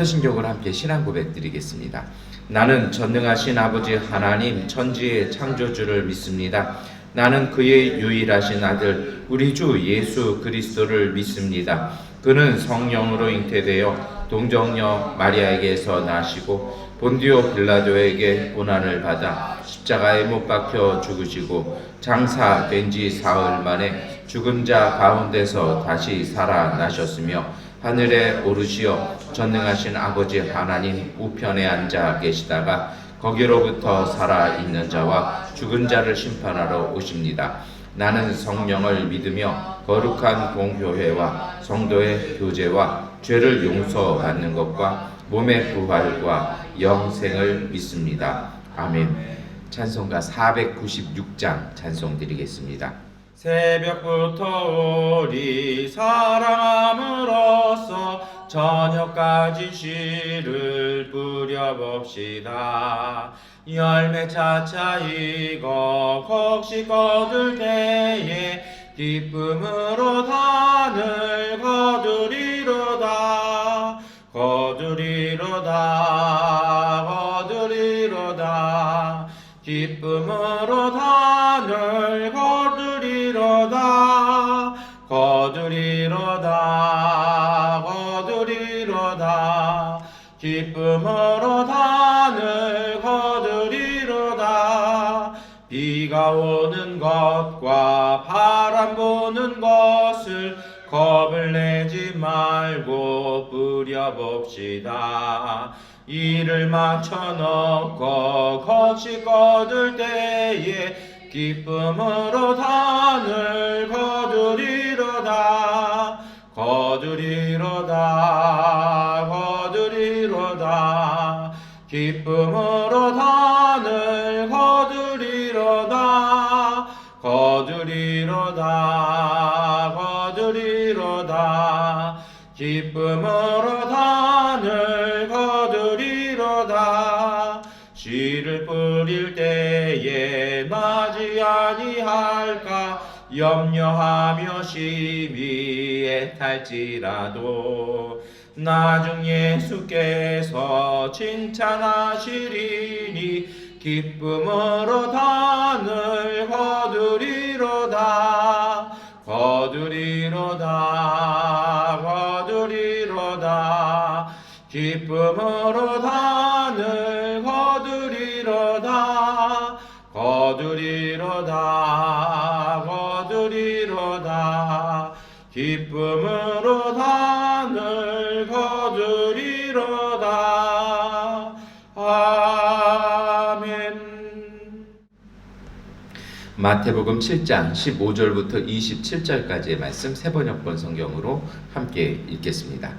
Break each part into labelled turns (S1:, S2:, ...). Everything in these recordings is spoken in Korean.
S1: 사도신경으로 함께 신앙 고백 드리겠습니다. 나는 전능하신 아버지 하나님 천지의 창조주를 믿습니다. 나는 그의 유일하신 아들 우리 주 예수 그리스도를 믿습니다. 그는 성령으로 잉태되어 동정녀 마리아에게서 나시고 본디오 빌라도에게 고난을 받아 십자가에 못 박혀 죽으시고 장사된 지 사흘 만에 죽은 자 가운데서 다시 살아나셨으며 하늘에 오르시어 전능하신 아버지 하나님 우편에 앉아 계시다가 거기로부터 살아있는 자와 죽은 자를 심판하러 오십니다. 나는 성령을 믿으며 거룩한 공교회와 성도의 교제와 죄를 용서받는 것과 몸의 부활과 영생을 믿습니다. 아멘. 찬송가 496장 찬송 드리겠습니다. 새벽부터 우리 사랑함으로써 저녁까지 씨를 뿌려봅시다. 열매 차차 익어 곡식 거둘 때에 기쁨으로 단을 거두리로다. 기쁨으로 단을 거두리로다. 기쁨으로 단을 거두리로다. 비가 오는 것과 바람 부는 것을 겁을 내지 말고 뿌려봅시다. 이를 맞춰 넣고 곡식 거둘 때에 기쁨으로 단을 거두리로다. 기쁨으로 단을 거두리로다. 기쁨으로 단을 거두리로다. 씨를 뿌릴 때에 나지 아니할까 염려하며 심히 애탈지라도 나중 예수께서 칭찬하시리니 기쁨으로 단을 거두리로다. 기쁨으로 단을 거두리로다. 기쁨으로 단을 거두리로다. 아멘. 마태복음 7장 15절부터 27절까지의 말씀 새번역본 성경으로 함께 읽겠습니다.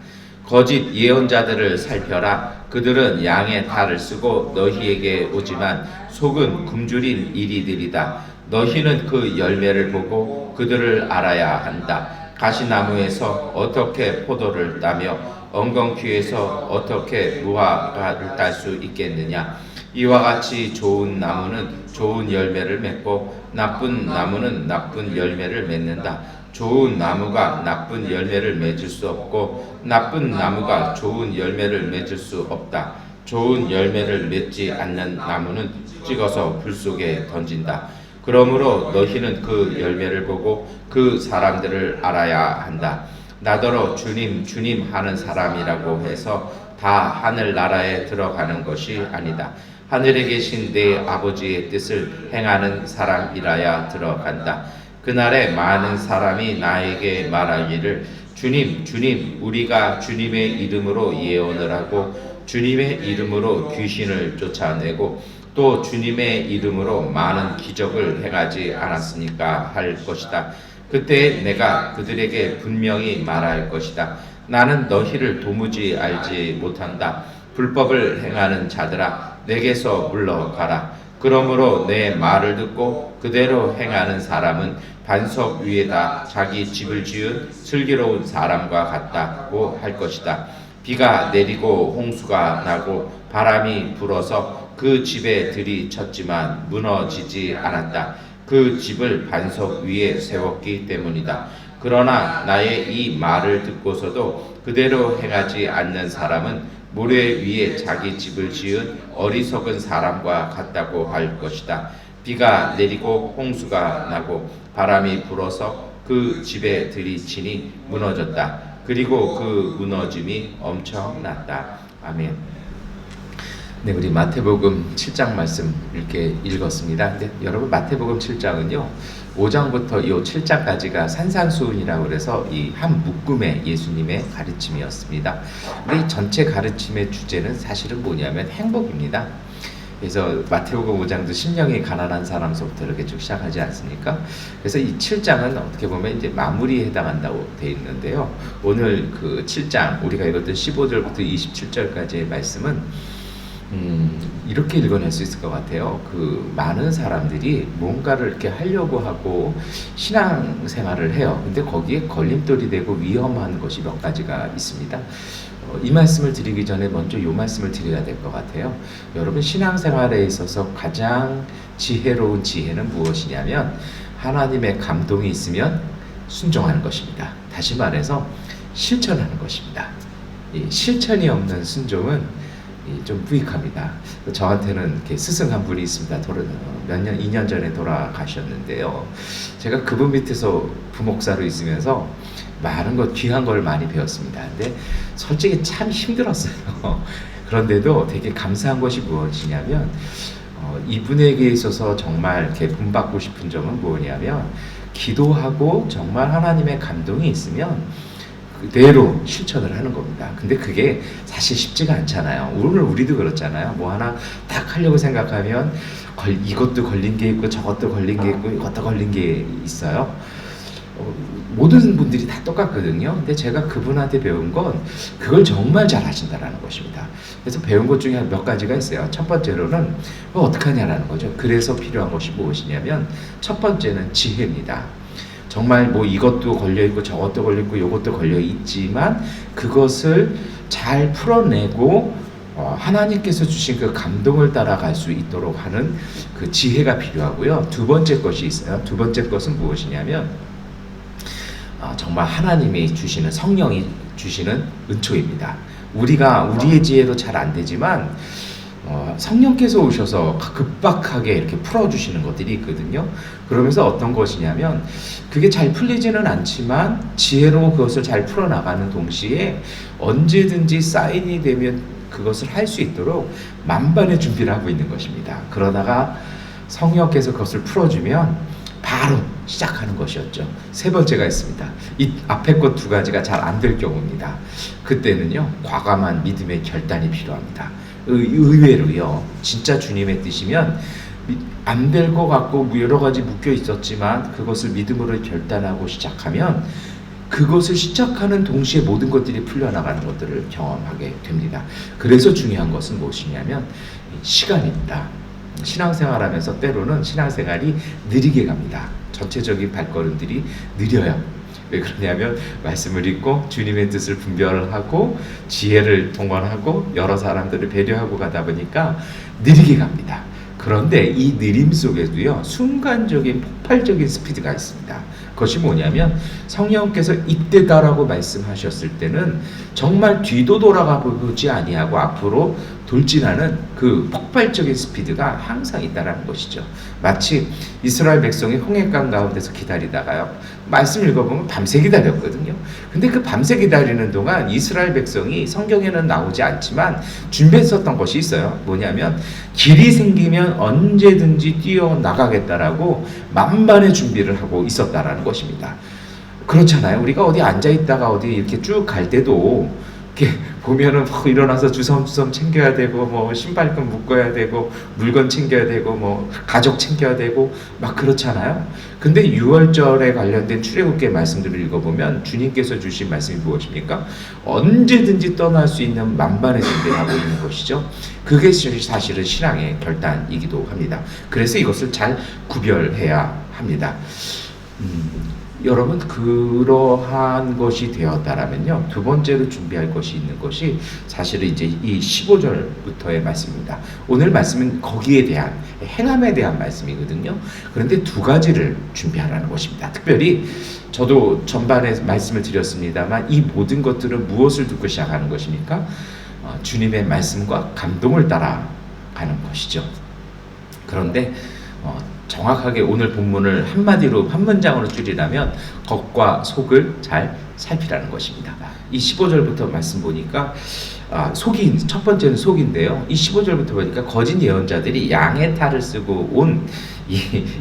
S1: 거짓 예언자들을 살펴라. 그들은 양의 탈을 쓰고 너희에게 오지만 속은 굶주린 이리들이다. 너희는 그 열매를 보고 그들을 알아야 한다. 가시나무에서 어떻게 포도를 따며 엉겅퀴에서 어떻게 무화과를 딸 수 있겠느냐. 이와 같이 좋은 나무는 좋은 열매를 맺고 나쁜 나무는 나쁜 열매를 맺는다. 좋은 나무가 나쁜 열매를 맺을 수 없고 나쁜 나무가 좋은 열매를 맺을 수 없다. 좋은 열매를 맺지 않는 나무는 찍어서 불 속에 던진다. 그러므로 너희는 그 열매를 보고 그 사람들을 알아야 한다. 나더러 주님 주님 하는 사람이라고 해서 다 하늘나라에 들어가는 것이 아니다. 하늘에 계신 내 아버지의 뜻을 행하는 사람이라야 들어간다. 그날에 많은 사람이 나에게 말하기를 주님 주님 우리가 주님의 이름으로 예언을 하고 주님의 이름으로 귀신을 쫓아내고 또 주님의 이름으로 많은 기적을 행하지 않았으니까 할 것이다. 그때 내가 그들에게 분명히 말할 것이다. 나는 너희를 도무지 알지 못한다. 불법을 행하는 자들아 내게서 물러가라. 그러므로 내 말을 듣고 그대로 행하는 사람은 반석 위에다 자기 집을 지은 슬기로운 사람과 같다고 할 것이다. 비가 내리고 홍수가 나고 바람이 불어서 그 집에 들이쳤지만 무너지지 않았다. 그 집을 반석 위에 세웠기 때문이다. 그러나 나의 이 말을 듣고서도 그대로 행하지 않는 사람은 모래 위에 자기 집을 지은 어리석은 사람과 같다고 할 것이다. 비가 내리고 홍수가 나고 바람이 불어서 그 집에 들이치니 무너졌다. 그리고 그 무너짐이 엄청났다. 아멘. 네, 우리 마태복음 7장 말씀 이렇게 읽었습니다. 근데 여러분, 마태복음 7장은요 5장부터 이 7장까지가 산상수훈이라고 그래서 이 한 묶음의 예수님의 가르침이었습니다. 근데 이 전체 가르침의 주제는 사실은 뭐냐면 행복입니다. 그래서 마태복음 5장도 심령이 가난한 사람서부터 이렇게 쭉 시작하지 않습니까? 그래서 이 7장은 어떻게 보면 이제 마무리에 해당한다고 되어 있는데요. 오늘 그 7장 우리가 읽었던 15절부터 27절까지의 말씀은 이렇게 읽어낼 수 있을 것 같아요. 그 많은 사람들이 뭔가를 이렇게 하려고 하고 신앙생활을 해요. 근데 거기에 걸림돌이 되고 위험한 것이 몇 가지가 있습니다. 이 말씀을 드리기 전에 먼저 이 말씀을 드려야 될 것 같아요. 여러분, 신앙생활에 있어서 가장 지혜로운 지혜는 무엇이냐면 하나님의 감동이 있으면 순종하는 것입니다. 다시 말해서 실천하는 것입니다. 이 실천이 없는 순종은 좀 부익합니다. 저한테는 이렇게 스승 한 분이 있습니다. 2년 전에 돌아가셨는데요. 제가 그분 밑에서 부목사로 있으면서 많은 것, 귀한 걸 많이 배웠습니다. 근데 솔직히 참 힘들었어요. 그런데도 되게 감사한 것이 무엇이냐면, 이분에게 있어서 정말 이렇게 본받고 싶은 점은 뭐냐면, 기도하고 정말 하나님의 감동이 있으면 그대로 실천을 하는 겁니다. 근데 그게 사실 쉽지가 않잖아요. 오늘 우리도 그렇잖아요. 뭐 하나 딱 하려고 생각하면 이것도 걸린 게 있고 저것도 걸린 게 있고 이것도 걸린 게 있어요. 모든 분들이 다 똑같거든요. 근데 제가 그분한테 배운 건 그걸 정말 잘 하신다라는 것입니다. 그래서 배운 것 중에 몇 가지가 있어요. 첫 번째로는 어떻게 하냐라는 거죠. 그래서 필요한 것이 무엇이냐면 첫 번째는 지혜입니다. 정말 뭐 이것도 걸려있고 저것도 걸려있고 이것도 걸려있지만 그것을 잘 풀어내고 하나님께서 주신 그 감동을 따라갈 수 있도록 하는 그 지혜가 필요하고요. 두 번째 것이 있어요. 두 번째 것은 무엇이냐면 정말 하나님이 주시는, 성령이 주시는 은총입니다. 우리가 우리의 지혜도 잘 안 되지만 성령께서 오셔서 급박하게 이렇게 풀어주시는 것들이 있거든요. 그러면서 어떤 것이냐면 그게 잘 풀리지는 않지만 지혜로 그것을 잘 풀어나가는 동시에 언제든지 사인이 되면 그것을 할 수 있도록 만반의 준비를 하고 있는 것입니다. 그러다가 성령께서 그것을 풀어주면 바로 시작하는 것이었죠. 세 번째가 있습니다. 이 앞에 것 두 가지가 잘 안 될 경우입니다. 그때는요, 과감한 믿음의 결단이 필요합니다. 의외로요, 진짜 주님의 뜻이면 안 될 것 같고 여러 가지 묶여 있었지만 그것을 믿음으로 결단하고 시작하면 그것을 시작하는 동시에 모든 것들이 풀려나가는 것들을 경험하게 됩니다. 그래서 중요한 것은 무엇이냐면 시간입니다. 신앙생활하면서 때로는 신앙생활이 느리게 갑니다. 전체적인 발걸음들이 느려요. 왜 그러냐면 말씀을 읽고 주님의 뜻을 분별하고 지혜를 동원하고 여러 사람들을 배려하고 가다 보니까 느리게 갑니다. 그런데 이 느림 속에도요, 순간적인 폭발적인 스피드가 있습니다. 그것이 뭐냐면 성령께서 이때다라고 말씀하셨을 때는 정말 뒤도 돌아가 보지 아니하고 앞으로 돌진하는 그 폭발적인 스피드가 항상 있다라는 것이죠. 마치 이스라엘 백성이 홍해강 가운데서 기다리다가요, 말씀 읽어보면 밤새 기다렸거든요. 근데 그 밤새 기다리는 동안 이스라엘 백성이 성경에는 나오지 않지만 준비했었던 것이 있어요. 뭐냐면 길이 생기면 언제든지 뛰어나가겠다라고 만반의 준비를 하고 있었다라는 것입니다. 그렇잖아요. 우리가 어디 앉아있다가 어디 이렇게 쭉 갈 때도 이렇게 보면은 일어나서 주섬주섬 챙겨야 되고, 뭐 신발끈 묶어야 되고, 물건 챙겨야 되고, 뭐 가족 챙겨야 되고, 막 그렇잖아요. 근데 6월절에 관련된 출애굽기 말씀들을 읽어보면 주님께서 주신 말씀이 무엇입니까? 언제든지 떠날 수 있는 만반의 준비를 하고 있는 것이죠. 그게 사실은 신앙의 결단이기도 합니다. 그래서 이것을 잘 구별해야 합니다. 여러분, 그러한 것이 되었다라면요, 두 번째로 준비할 것이 있는 것이 사실은 이제 이 15절부터의 말씀입니다. 오늘 말씀은 거기에 대한, 행함에 대한 말씀이거든요. 그런데 두 가지를 준비하라는 것입니다. 특별히 저도 전반에 말씀을 드렸습니다만 이 모든 것들은 무엇을 듣고 시작하는 것입니까? 주님의 말씀과 감동을 따라가는 것이죠. 그런데 정확하게 오늘 본문을 한마디로 한 문장으로 줄이라면 겉과 속을 잘 살피라는 것입니다. 이 15절부터 말씀 보니까 속이 첫 번째는 속인데요. 이 15절부터 보니까 거짓 예언자들이 양의 탈을 쓰고 온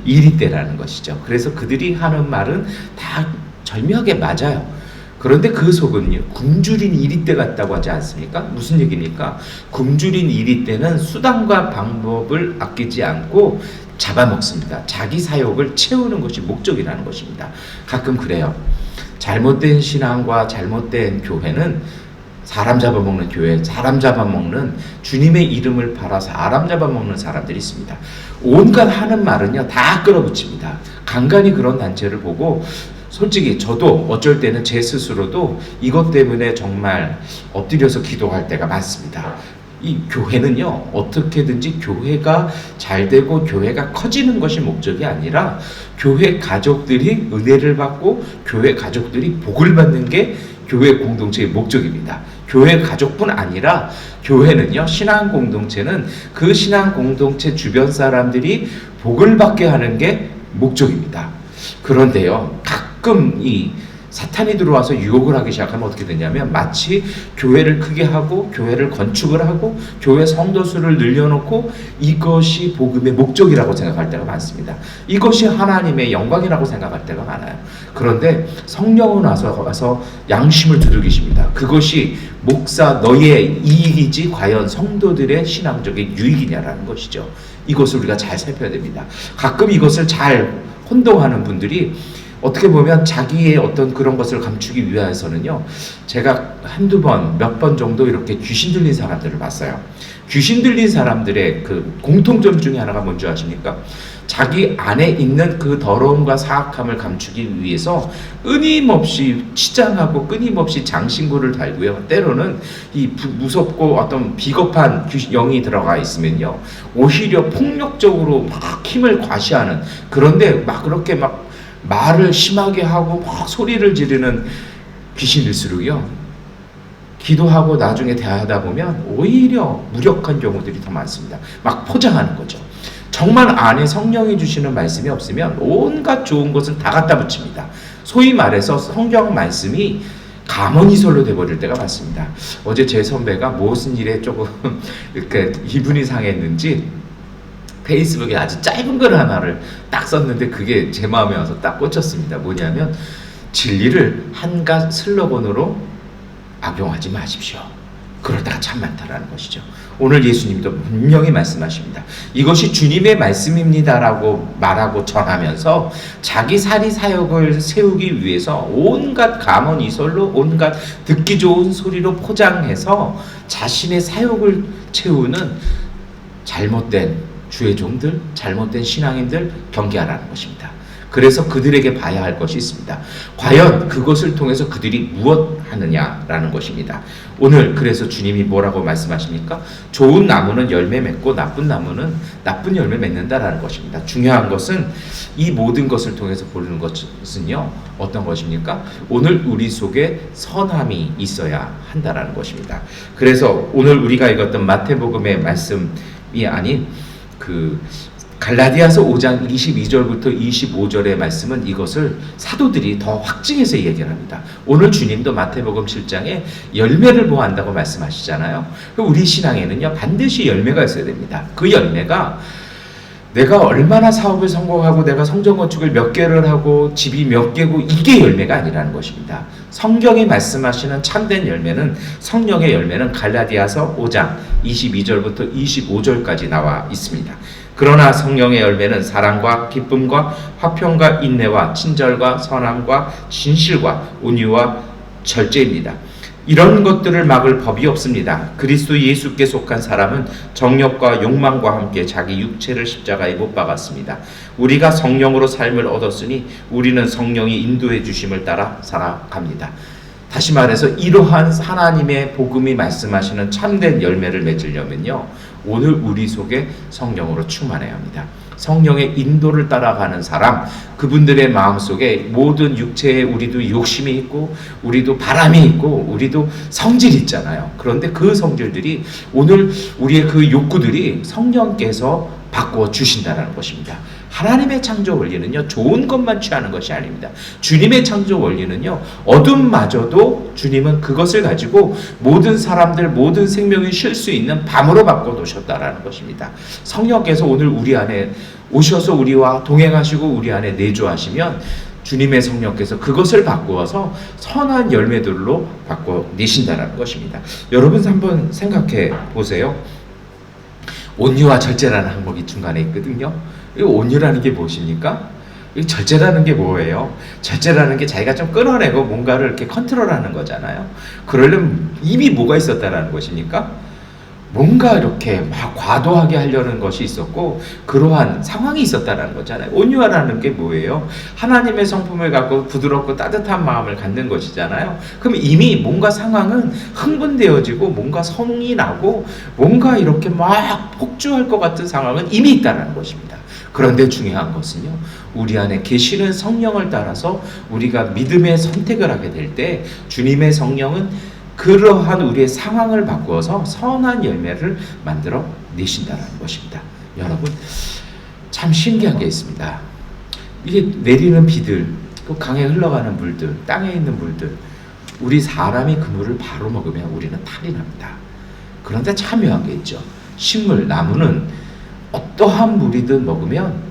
S1: 이리떼라는 것이죠. 그래서 그들이 하는 말은 다 절묘하게 맞아요. 그런데 그 속은요, 굶주린 이리떼 같다고 하지 않습니까? 무슨 얘기입니까? 굶주린 이리떼는 수단과 방법을 아끼지 않고 잡아먹습니다. 자기 사욕을 채우는 것이 목적이라는 것입니다. 가끔 그래요. 잘못된 신앙과 잘못된 교회는 사람 잡아먹는 교회, 사람 잡아먹는 주님의 이름을 팔아 사람 잡아먹는 사람들이 있습니다. 온갖 하는 말은요 다 끌어붙입니다. 간간히 그런 단체를 보고 솔직히 저도 어쩔 때는 제 스스로도 이것 때문에 정말 엎드려서 기도할 때가 많습니다. 이 교회는요 어떻게든지 교회가 잘 되고 교회가 커지는 것이 목적이 아니라 교회 가족들이 은혜를 받고 교회 가족들이 복을 받는 게 교회 공동체의 목적입니다. 교회 가족뿐 아니라 교회는요, 신앙 공동체는 그 신앙 공동체 주변 사람들이 복을 받게 하는 게 목적입니다. 그런데요, 가끔 이 사탄이 들어와서 유혹을 하기 시작하면 어떻게 되냐면 마치 교회를 크게 하고 교회를 건축을 하고 교회 성도 수를 늘려놓고 이것이 복음의 목적이라고 생각할 때가 많습니다. 이것이 하나님의 영광이라고 생각할 때가 많아요. 그런데 성령은 와서 양심을 두들기십니다. 그것이 목사 너의 이익이지 과연 성도들의 신앙적인 유익이냐라는 것이죠. 이것을 우리가 잘 살펴야 됩니다. 가끔 이것을 잘 혼동하는 분들이 어떻게 보면 자기의 어떤 그런 것을 감추기 위해서는요, 제가 한두 번, 몇 번 정도 이렇게 귀신 들린 사람들을 봤어요. 귀신 들린 사람들의 그 공통점 중에 하나가 뭔지 아십니까? 자기 안에 있는 그 더러움과 사악함을 감추기 위해서 끊임없이 치장하고 끊임없이 장신구를 달고요. 때로는 이 무섭고 어떤 비겁한 영이 들어가 있으면요, 오히려 폭력적으로 막 힘을 과시하는, 그런데 막 그렇게 막 말을 심하게 하고 막 소리를 지르는 귀신일수록요, 기도하고 나중에 대화하다 보면 오히려 무력한 경우들이 더 많습니다. 막 포장하는 거죠. 정말 안에 성령이 주시는 말씀이 없으면 온갖 좋은 것은 다 갖다 붙입니다. 소위 말해서 성경 말씀이 가모니설로 돼버릴 때가 많습니다. 어제 제 선배가 무슨 일에 조금 이렇게 기분이 상했는지 페이스북에 아주 짧은 글 하나를 딱 썼는데 그게 제 마음에 와서 딱 꽂혔습니다. 뭐냐면 진리를 한갓 슬로건으로 악용하지 마십시오. 그러다가 참 많다라는 것이죠. 오늘 예수님도 분명히 말씀하십니다. 이것이 주님의 말씀입니다라고 말하고 전하면서 자기 사리 사역을 세우기 위해서 온갖 가문이설로 온갖 듣기 좋은 소리로 포장해서 자신의 사역을 채우는 잘못된 주의 종들, 잘못된 신앙인들 경계하라는 것입니다. 그래서 그들에게 봐야 할 것이 있습니다. 과연 그것을 통해서 그들이 무엇 하느냐라는 것입니다. 오늘 그래서 주님이 뭐라고 말씀하십니까? 좋은 나무는 열매 맺고 나쁜 나무는 나쁜 열매 맺는다라는 것입니다. 중요한 것은 이 모든 것을 통해서 보는 것은요, 어떤 것입니까? 오늘 우리 속에 선함이 있어야 한다라는 것입니다. 그래서 오늘 우리가 읽었던 마태복음의 말씀이 아닌 그 갈라디아서 5장 22절부터 25절의 말씀은 이것을 사도들이 더 확증해서 얘기를 합니다. 오늘 주님도 마태복음 7장에 열매를 보한다고 말씀하시잖아요. 우리 신앙에는요 반드시 열매가 있어야 됩니다. 그 열매가 내가 얼마나 사업을 성공하고 내가 성전 건축을 몇 개를 하고 집이 몇 개고 이게 열매가 아니라는 것입니다. 성경이 말씀하시는 참된 열매는, 성령의 열매는 갈라디아서 5장 22절부터 25절까지 나와 있습니다. 그러나 성령의 열매는 사랑과 기쁨과 화평과 인내와 친절과 선함과 진실과 온유와 절제입니다. 이런 것들을 막을 법이 없습니다. 그리스도 예수께 속한 사람은 정욕과 욕망과 함께 자기 육체를 십자가에 못 박았습니다. 우리가 성령으로 삶을 얻었으니 우리는 성령이 인도해 주심을 따라 살아갑니다. 다시 말해서 이러한 하나님의 복음이 말씀하시는 참된 열매를 맺으려면요, 오늘 우리 속에 성령으로 충만해야 합니다. 성령의 인도를 따라가는 사람, 그분들의 마음속에 모든 육체에 우리도 욕심이 있고 우리도 바람이 있고 우리도 성질이 있잖아요. 그런데 그 성질들이 오늘 우리의 그 욕구들이 성령께서 바꾸어 주신다는 것입니다. 하나님의 창조 원리는요, 좋은 것만 취하는 것이 아닙니다. 주님의 창조 원리는요, 어둠마저도 주님은 그것을 가지고 모든 사람들, 모든 생명이 쉴 수 있는 밤으로 바꿔 놓으셨다라는 것입니다. 성령께서 오늘 우리 안에 오셔서 우리와 동행하시고 우리 안에 내주하시면 주님의 성령께서 그것을 바꾸어서 선한 열매들로 바꿔 내신다라는 것입니다. 여러분 한번 생각해 보세요. 온유와 절제라는 항목이 중간에 있거든요. 이 온유라는 게 무엇입니까? 이 절제라는 게 뭐예요? 절제라는 게 자기가 좀 끊어내고 뭔가를 이렇게 컨트롤하는 거잖아요. 그러려면 이미 뭐가 있었다라는 것입니까? 뭔가 이렇게 막 과도하게 하려는 것이 있었고 그러한 상황이 있었다는 거잖아요. 온유하라는 게 뭐예요? 하나님의 성품을 갖고 부드럽고 따뜻한 마음을 갖는 것이잖아요. 그럼 이미 뭔가 상황은 흥분되어지고 뭔가 성이 나고 뭔가 이렇게 막 폭주할 것 같은 상황은 이미 있다는 것입니다. 그런데 중요한 것은요, 우리 안에 계시는 성령을 따라서 우리가 믿음의 선택을 하게 될 때 주님의 성령은 그러한 우리의 상황을 바꾸어서 선한 열매를 만들어 내신다는 것입니다. 여러분, 참 신기한 게 있습니다. 이게 내리는 비들, 그 강에 흘러가는 물들, 땅에 있는 물들, 우리 사람이 그 물을 바로 먹으면 우리는 탈이 납니다. 그런데 참 묘한 게 있죠. 식물, 나무는 어떠한 물이든 먹으면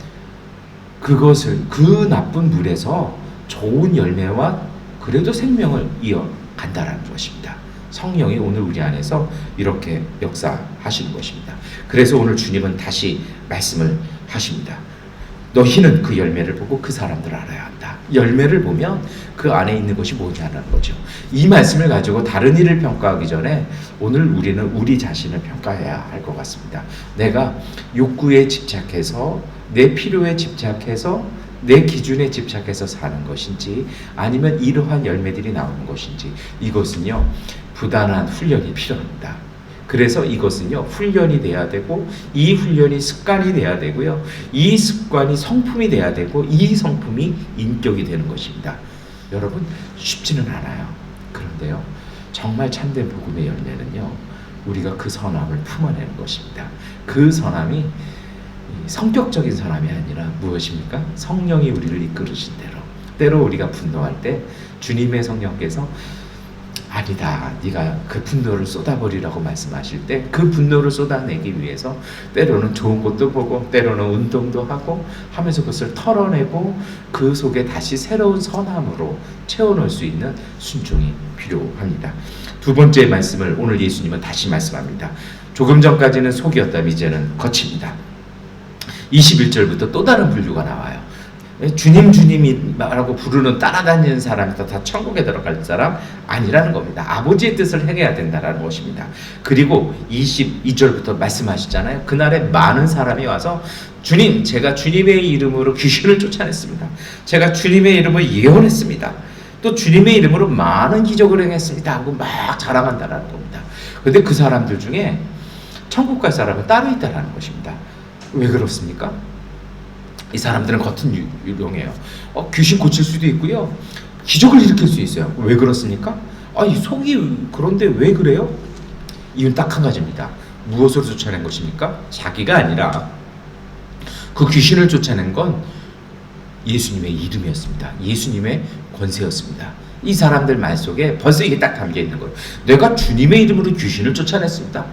S1: 그것을 그 나쁜 물에서 좋은 열매와 그래도 생명을 이어간다라는 것입니다. 성령이 오늘 우리 안에서 이렇게 역사하시는 것입니다. 그래서 오늘 주님은 다시 말씀을 하십니다. 너희는 그 열매를 보고 그 사람들을 알아야 한다. 열매를 보면 그 안에 있는 것이 뭐냐는 거죠. 이 말씀을 가지고 다른 일을 평가하기 전에 오늘 우리는 우리 자신을 평가해야 할 것 같습니다. 내가 욕구에 집착해서 내 필요에 집착해서 내 기준에 집착해서 사는 것인지 아니면 이러한 열매들이 나오는 것인지, 이것은요 부단한 훈련이 필요합니다. 그래서 이것은요 훈련이 돼야 되고 이 훈련이 습관이 돼야 되고요, 이 습관이 성품이 돼야 되고 이 성품이 인격이 되는 것입니다. 여러분, 쉽지는 않아요. 그런데요 정말 참된 복음의 열매는요 우리가 그 선함을 품어내는 것입니다. 그 선함이 성격적인 사람이 아니라 무엇입니까? 성령이 우리를 이끌으신 대로, 때로 우리가 분노할 때 주님의 성령께서 아니다, 네가 그 분노를 쏟아버리라고 말씀하실 때 그 분노를 쏟아내기 위해서 때로는 좋은 것도 보고 때로는 운동도 하고 하면서 그것을 털어내고 그 속에 다시 새로운 선함으로 채워넣을 수 있는 순종이 필요합니다. 두 번째 말씀을 오늘 예수님은 다시 말씀합니다. 조금 전까지는 속이었다면 이제는 거칩니다. 21절부터 또 다른 분류가 나와요. 주님 주님이라고 부르는 따라다니는 사람이 다 천국에 들어갈 사람 아니라는 겁니다. 아버지의 뜻을 행해야 된다는 것입니다. 그리고 22절부터 말씀하시잖아요. 그날에 많은 사람이 와서 주님, 제가 주님의 이름으로 귀신을 쫓아냈습니다. 제가 주님의 이름으로 예언했습니다. 또 주님의 이름으로 많은 기적을 행했습니다 하고 막 자랑한다는 겁니다. 그런데 그 사람들 중에 천국 갈 사람은 따로 있다는 것입니다. 왜 그렇습니까? 이 사람들은 겉은 유명해요. 귀신 고칠 수도 있고요, 기적을 일으킬 수 있어요. 왜 그렇습니까? 이 속이 그런데 왜 그래요? 이유는 딱 한 가지입니다. 무엇으로 쫓아낸 것입니까? 자기가 아니라 그 귀신을 쫓아낸 건 예수님의 이름이었습니다. 예수님의 권세였습니다. 이 사람들 말 속에 벌써 이게 딱 담겨 있는 거예요. 내가 주님의 이름으로 귀신을 쫓아냈습니다.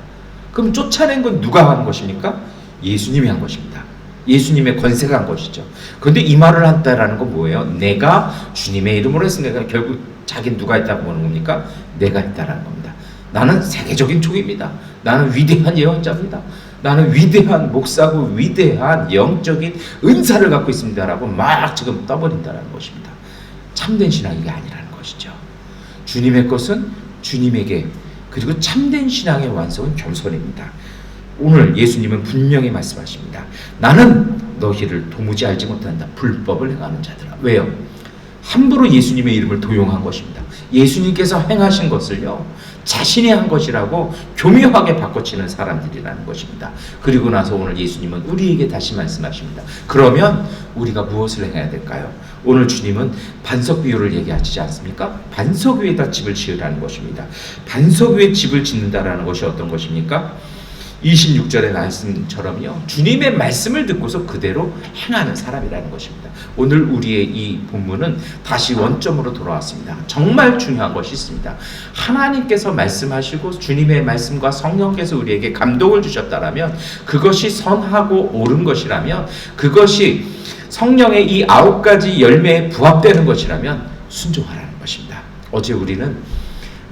S1: 그럼 쫓아낸 건 누가 한 것입니까? 예수님이 한 것입니다. 예수님의 권세가 한 것이죠. 그런데 이 말을 한다라는 건 뭐예요? 내가 주님의 이름으로 했으니까 결국 자기는 누가 했다고 보는 겁니까? 내가 했다라는 겁니다. 나는 세계적인 종입니다. 나는 위대한 예언자입니다. 나는 위대한 목사고 위대한 영적인 은사를 갖고 있습니다라고 막 지금 떠버린다는 것입니다. 참된 신앙이 아니라는 것이죠. 주님의 것은 주님에게, 그리고 참된 신앙의 완성은 겸손입니다. 오늘 예수님은 분명히 말씀하십니다. 나는 너희를 도무지 알지 못한다. 불법을 행하는 자들아. 왜요? 함부로 예수님의 이름을 도용한 것입니다. 예수님께서 행하신 것을요 자신이 한 것이라고 교묘하게 바꿔치는 사람들이라는 것입니다. 그리고 나서 오늘 예수님은 우리에게 다시 말씀하십니다. 그러면 우리가 무엇을 해야 될까요? 오늘 주님은 반석 비유를 얘기하시지 않습니까? 반석 위에다 집을 지으라는 것입니다. 반석 위에 집을 짓는다라는 것이 어떤 것입니까? 26절의 말씀처럼요, 주님의 말씀을 듣고서 그대로 행하는 사람이라는 것입니다. 오늘 우리의 이 본문은 다시 원점으로 돌아왔습니다. 정말 중요한 것이 있습니다. 하나님께서 말씀하시고 주님의 말씀과 성령께서 우리에게 감동을 주셨다라면, 그것이 선하고 옳은 것이라면, 그것이 성령의 이 9가지 열매에 부합되는 것이라면 순종하라는 것입니다. 어제 우리는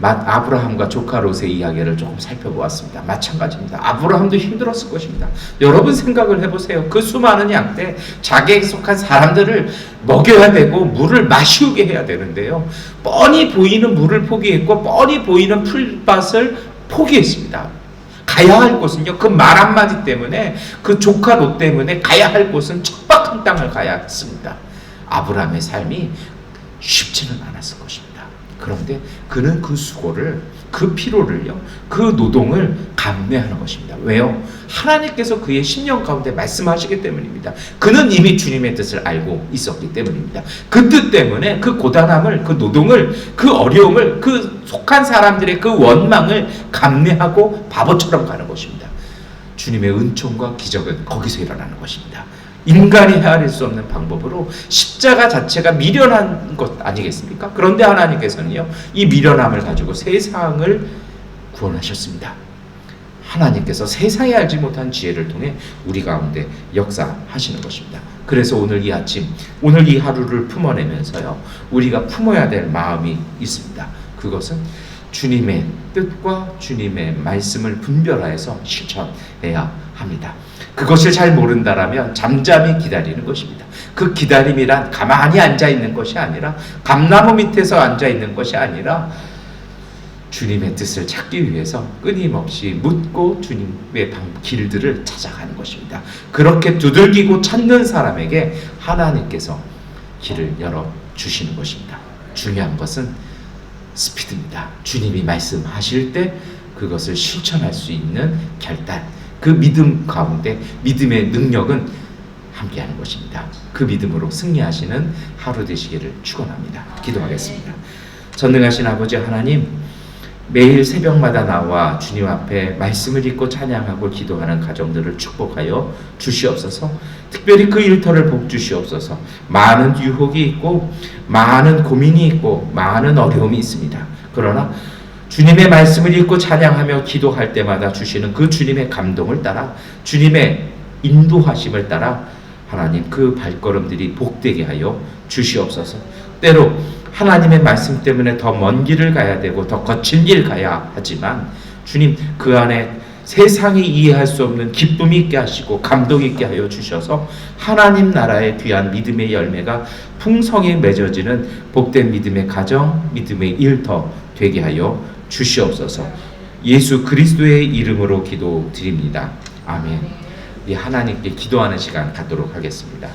S1: 아브라함과 조카 롯의 이야기를 조금 살펴보았습니다. 마찬가지입니다. 아브라함도 힘들었을 것입니다. 여러분 생각을 해보세요. 그 수많은 양 때 자기에게 속한 사람들을 먹여야 되고 물을 마시우게 해야 되는데요, 뻔히 보이는 물을 포기했고 뻔히 보이는 풀밭을 포기했습니다. 가야 할 곳은요, 그 말 한마디 때문에, 그 조카 롯 때문에 가야 할 곳은 척박한 땅을 가야 했습니다. 아브라함의 삶이 쉽지는 않았을 것입니다. 그런데 그는 그 수고를, 그 피로를요, 그 노동을 감내하는 것입니다. 왜요? 하나님께서 그의 심령 가운데 말씀하시기 때문입니다. 그는 이미 주님의 뜻을 알고 있었기 때문입니다. 그 뜻 때문에 그 고단함을, 그 노동을, 그 어려움을, 그 속한 사람들의 그 원망을 감내하고 바보처럼 가는 것입니다. 주님의 은총과 기적은 거기서 일어나는 것입니다. 인간이 헤아릴 수 없는 방법으로 십자가 자체가 미련한 것 아니겠습니까? 그런데 하나님께서는요, 이 미련함을 가지고 세상을 구원하셨습니다. 하나님께서 세상에 알지 못한 지혜를 통해 우리 가운데 역사하시는 것입니다. 그래서 오늘 이 아침, 오늘 이 하루를 품어내면서요, 우리가 품어야 될 마음이 있습니다. 그것은 주님의 뜻과 주님의 말씀을 분별하여서 실천해야 합니다. 그것을 잘 모른다라면 잠잠히 기다리는 것입니다. 그 기다림이란 가만히 앉아있는 것이 아니라, 감나무 밑에서 앉아있는 것이 아니라, 주님의 뜻을 찾기 위해서 끊임없이 묻고 주님의 길들을 찾아가는 것입니다. 그렇게 두들기고 찾는 사람에게 하나님께서 길을 열어주시는 것입니다. 중요한 것은 스피드입니다. 주님이 말씀하실 때 그것을 실천할 수 있는 결단, 그 믿음 가운데 믿음의 능력은 함께하는 것입니다. 그 믿음으로 승리하시는 하루 되시기를 축원합니다. 기도하겠습니다. 전능하신 아버지 하나님, 매일 새벽마다 나와 주님 앞에 말씀을 읽고 찬양하고 기도하는 가정들을 축복하여 주시옵소서. 특별히 그 일터를 복 주시옵소서. 많은 유혹이 있고 많은 고민이 있고 많은 어려움이 있습니다. 그러나 주님의 말씀을 읽고 찬양하며 기도할 때마다 주시는 그 주님의 감동을 따라, 주님의 인도하심을 따라 하나님 그 발걸음들이 복되게 하여 주시옵소서. 때로 하나님의 말씀 때문에 더 먼 길을 가야 되고 더 거친 길 가야 하지만, 주님 그 안에 세상이 이해할 수 없는 기쁨이 있게 하시고 감동 있게 하여 주셔서 하나님 나라의 귀한 믿음의 열매가 풍성히 맺어지는 복된 믿음의 가정, 믿음의 일터 되게 하여 주시옵소서. 예수 그리스도의 이름으로 기도드립니다. 아멘. 우리 하나님께 기도하는 시간 갖도록 하겠습니다.